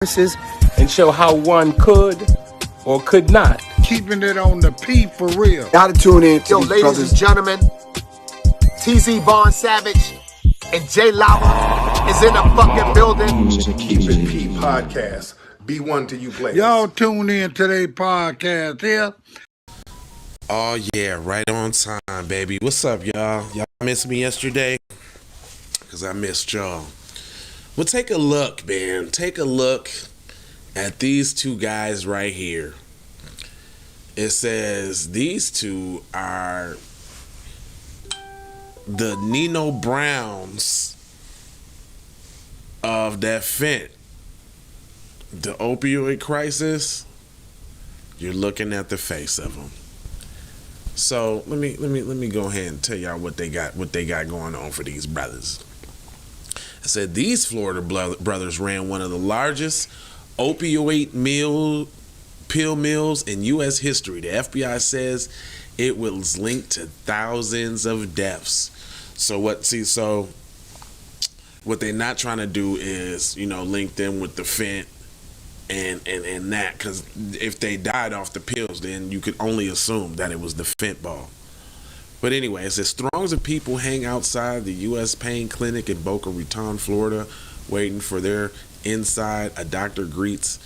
and show how one could or could not. Keeping it on the P for real. Gotta tune in to Yo, these ladies brothers. and gentlemen, TZ Von Savage and Jay Lava is in the fucking building. Keep It P podcast. Be one to you players. Y'all tune in to their podcast here. Oh yeah, right on time, baby. What's up, y'all? Y'all missed me yesterday? Because I missed y'all. Well, take a look, man. Take a look at these two guys right here. It says these two are the Nino Browns of that fent. The opioid crisis. You're looking at the face of them. So let me go ahead and tell y'all what they got going on for these brothers. I said these Florida brothers ran one of the largest opioid pill mills in U.S. history. The FBI says it was linked to thousands of deaths. So what they're not trying to do is, link them with the fent and that, because if they died off the pills, then you could only assume that it was the fent ball. But anyway, it says throngs of people hang outside the U.S. pain clinic in Boca Raton, Florida, waiting for their inside. A doctor greets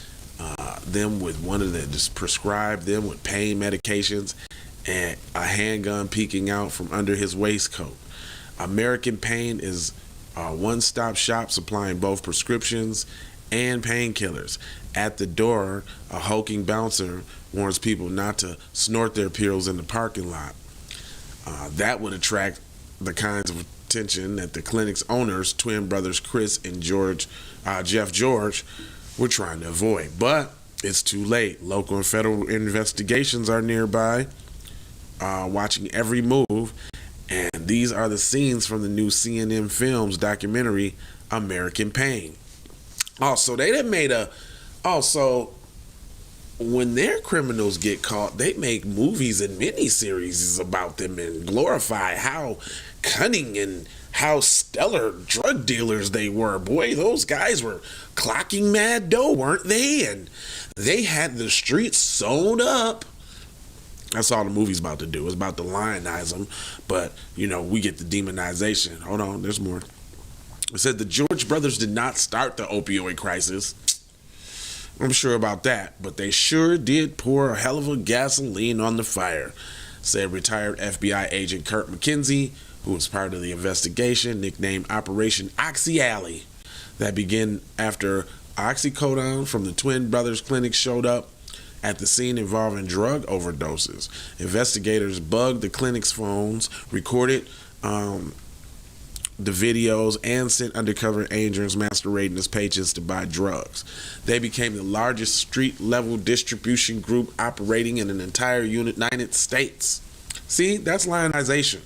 them with one of the just prescribed them with pain medications and a handgun peeking out from under his waistcoat. American Pain is a one-stop shop supplying both prescriptions and painkillers. At the door, a hulking bouncer warns people not to snort their pills in the parking lot. That would attract the kinds of attention that the clinic's owners, twin brothers Chris and Jeff George, were trying to avoid. But it's too late. Local and federal investigations are nearby, watching every move. And these are the scenes from the new CNN Films documentary, American Pain. Also, when their criminals get caught, they make movies and miniseries about them and glorify how cunning and how stellar drug dealers they were. Boy, those guys were clocking mad dough, weren't they? And they had the streets sewn up. That's all the movie's about to do. It's about to lionize them. But, we get the demonization. Hold on, there's more. It said the George brothers did not start the opioid crisis. I'm sure about that, but they sure did pour a hell of a gasoline on the fire, said retired FBI agent Kurt McKenzie, who was part of the investigation, nicknamed Operation Oxy Alley, that began after oxycodone from the twin brothers clinic showed up at the scene involving drug overdoses. Investigators bugged the clinic's phones, recorded the videos, and sent undercover agents masquerading as patients to buy drugs. They became the largest street-level distribution group operating in an entire United States. See, that's lionization.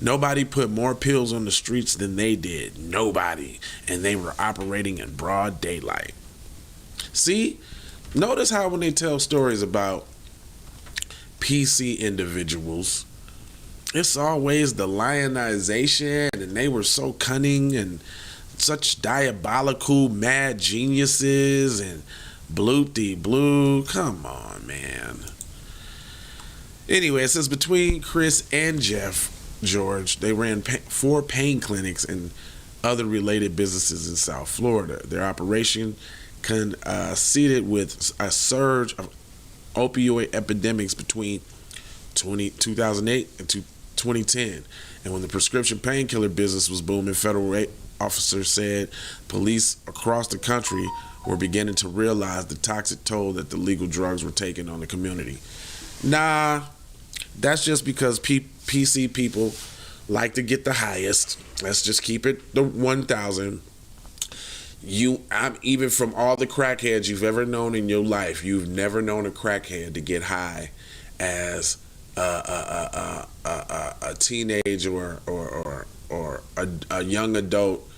Nobody put more pills on the streets than they did. Nobody. And they were operating in broad daylight. See, notice how when they tell stories about PC individuals, it's always the lionization, and they were so cunning and such diabolical mad geniuses and bloop-de-blue. Come on, man. Anyway, it says between Chris and Jeff George, they ran 4 pain clinics and other related businesses in South Florida. Their operation coincided with a surge of opioid epidemics between 2008 and 2010. And when the prescription painkiller business was booming, federal officers said police across the country were beginning to realize the toxic toll that the legal drugs were taking on the community. Nah, that's just because PC people like to get the highest. Let's just keep it the 1,000. I'm even from all the crackheads you've ever known in your life, you've never known a crackhead to get high as a teenage or a young adult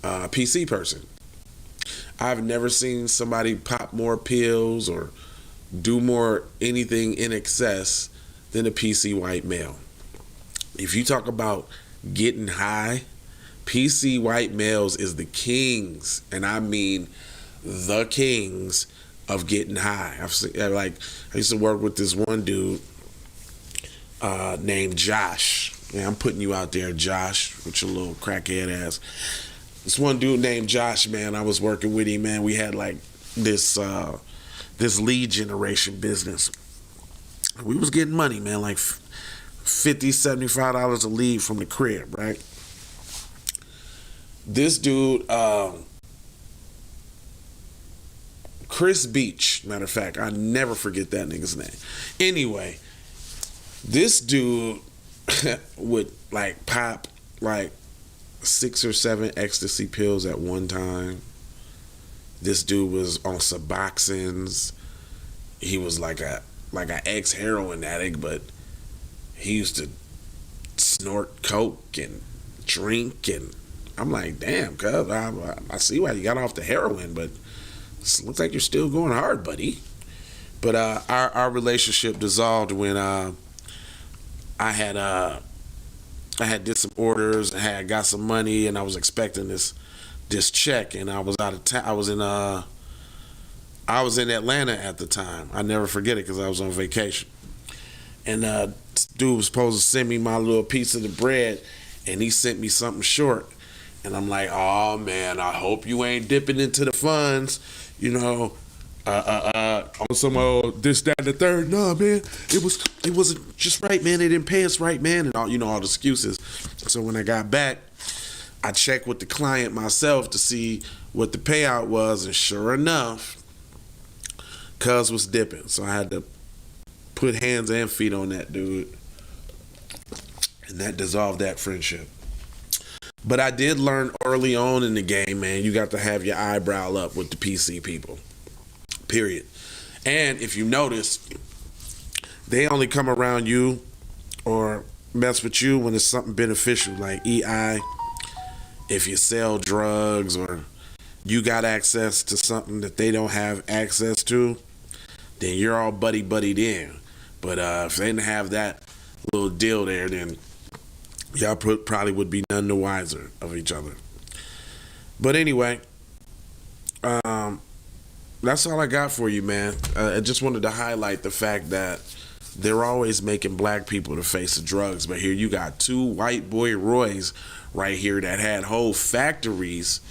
PC person. I've never seen somebody pop more pills or do more anything in excess than a PC white male. If you talk about getting high, PC white males is the kings, and I mean the kings of getting high. I've seen, like, I used to work with this one dude named Josh. Yeah, I'm putting you out there, Josh, with your little crackhead ass. This one dude named Josh, man, I was working with him, man. We had like this lead generation business. We was getting money, man, like $50, $75 a lead from the crib, right? This dude, Chris Beach, matter of fact, I never forget that nigga's name. Anyway, this dude would like pop like 6 or 7 ecstasy pills at one time. This dude was on Suboxones. He was like an ex-heroin addict, but he used to snort coke and drink, and I'm like, damn, cuz I see why you got off the heroin, but it looks like you're still going hard, buddy. But our relationship dissolved when I had did some orders and had got some money, and I was expecting this check, and I was out of town. I was in Atlanta at the time. I never forget it because I was on vacation. And dude was supposed to send me my little piece of the bread, and he sent me something short. And I'm like, oh man, I hope you ain't dipping into the funds, you know, on some this, that, and the third. No, man, it wasn't just right, man. They didn't pay us right, man, and all, you know, all the excuses. So when I got back, I checked with the client myself to see what the payout was, and sure enough, cuz was dipping. So I had to put hands and feet on that dude, and that dissolved that friendship. But I did learn early on in the game, man, you got to have your eyebrow up with the PC people, period. And if you notice, they only come around you or mess with you when it's something beneficial, like EI, if you sell drugs or you got access to something that they don't have access to, then you're all buddy-buddied in. But if they didn't have that little deal there, then y'all probably would be none the wiser of each other. But anyway, that's all I got for you, man. I just wanted to highlight the fact that they're always making black people the face of drugs. But here you got 2 white boy Roys right here that had whole factories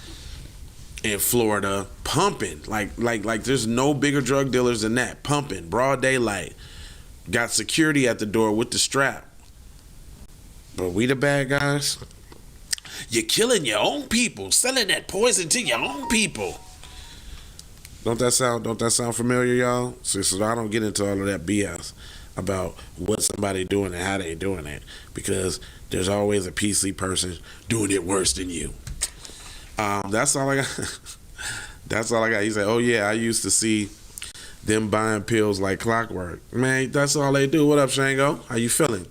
in Florida pumping. Like there's no bigger drug dealers than that. Pumping, broad daylight. Got security at the door with the strap. But we the bad guys. You're killing your own people, selling that poison to your own people. Don't that sound familiar, y'all? So I don't get into all of that BS about what somebody doing and how they doing it, because there's always a PC person doing it worse than you. That's all I got. That's all I got. He said, oh yeah, I used to see them buying pills like clockwork. Man, that's all they do. What up, Shango? How you feeling?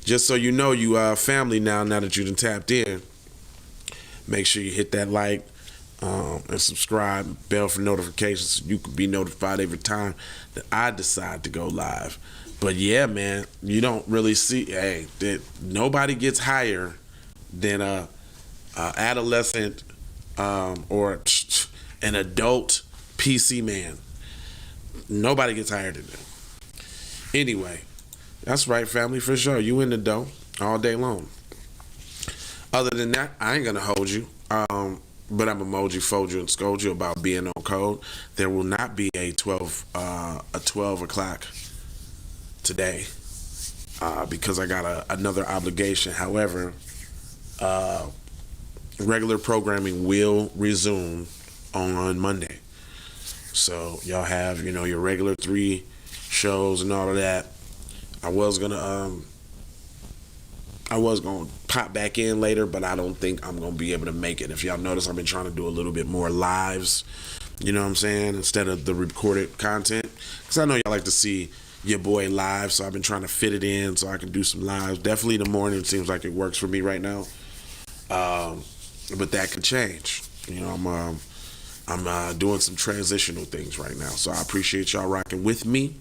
Just so you know, you are family now that you done tapped in. Make sure you hit that like and subscribe, bell for notifications, so you can be notified every time that I decide to go live. But yeah, man, you don't really see, that nobody gets higher than a adolescent or an adult PC man. Nobody gets higher than them. Anyway, that's right, family, for sure. You in the dough all day long. Other than that, I ain't gonna hold you. But I'm emoji, fold you, and scold you about being on code. There will not be a 12 o'clock today because I got another obligation. However, regular programming will resume on Monday. So y'all have, your regular 3 shows and all of that. I was gonna pop back in later, but I don't think I'm gonna be able to make it. If y'all notice, I've been trying to do a little bit more lives, you know what I'm saying, instead of the recorded content, because I know y'all like to see your boy live, so I've been trying to fit it in so I can do some lives. Definitely the morning seems like it works for me right now, but that could change. I'm doing some transitional things right now, so I appreciate y'all rocking with me.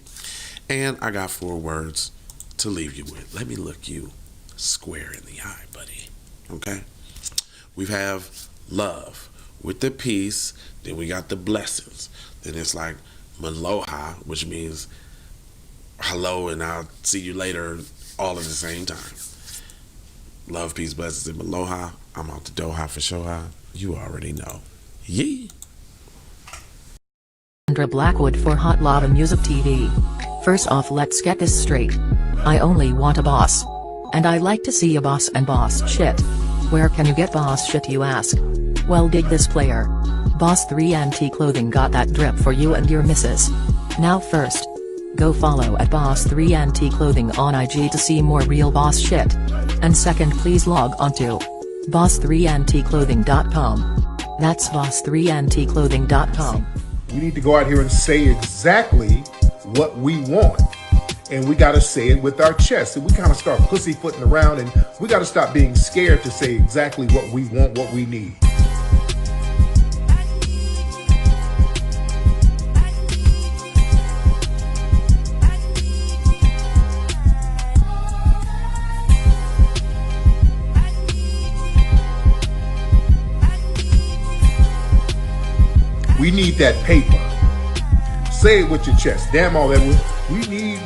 And I got 4 words to leave you with. Let me look you square in the eye, buddy. Okay? We have love. with the peace, then we got the blessings. Then it's like Maloha, which means hello and I'll see you later, all at the same time. Love, peace, blessings, and Maloha. I'm out the Doha for Shoha. You already know. Yee. Sandra Blackwood for Hot Lava Music TV. First off, let's get this straight. I only want a boss. And I like to see a boss and boss shit. Where can you get boss shit, you ask? Well, dig this player. Boss 3 Anti Clothing got that drip for you and your missus. Now first, go follow at Boss 3 Anti Clothing on IG to see more real boss shit. And second, please log on to boss3anticlothing.com. That's boss3anticlothing.com. We need to go out here and say exactly what we want. And we got to say it with our chest. And we kind of start pussyfooting around, and we got to stop being scared to say exactly what we want, what we need. We need that paper. Say it with your chest. Damn all that. We need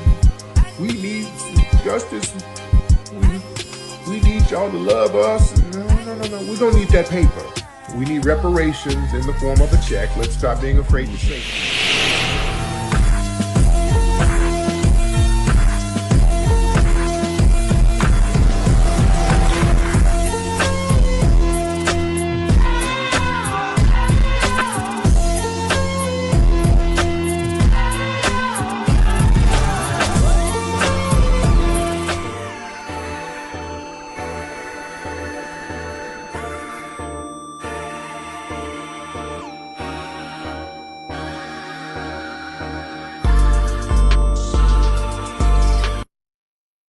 justice. We need y'all to love us. No. We don't need that paper. We need reparations in the form of a check. Let's stop being afraid to say it.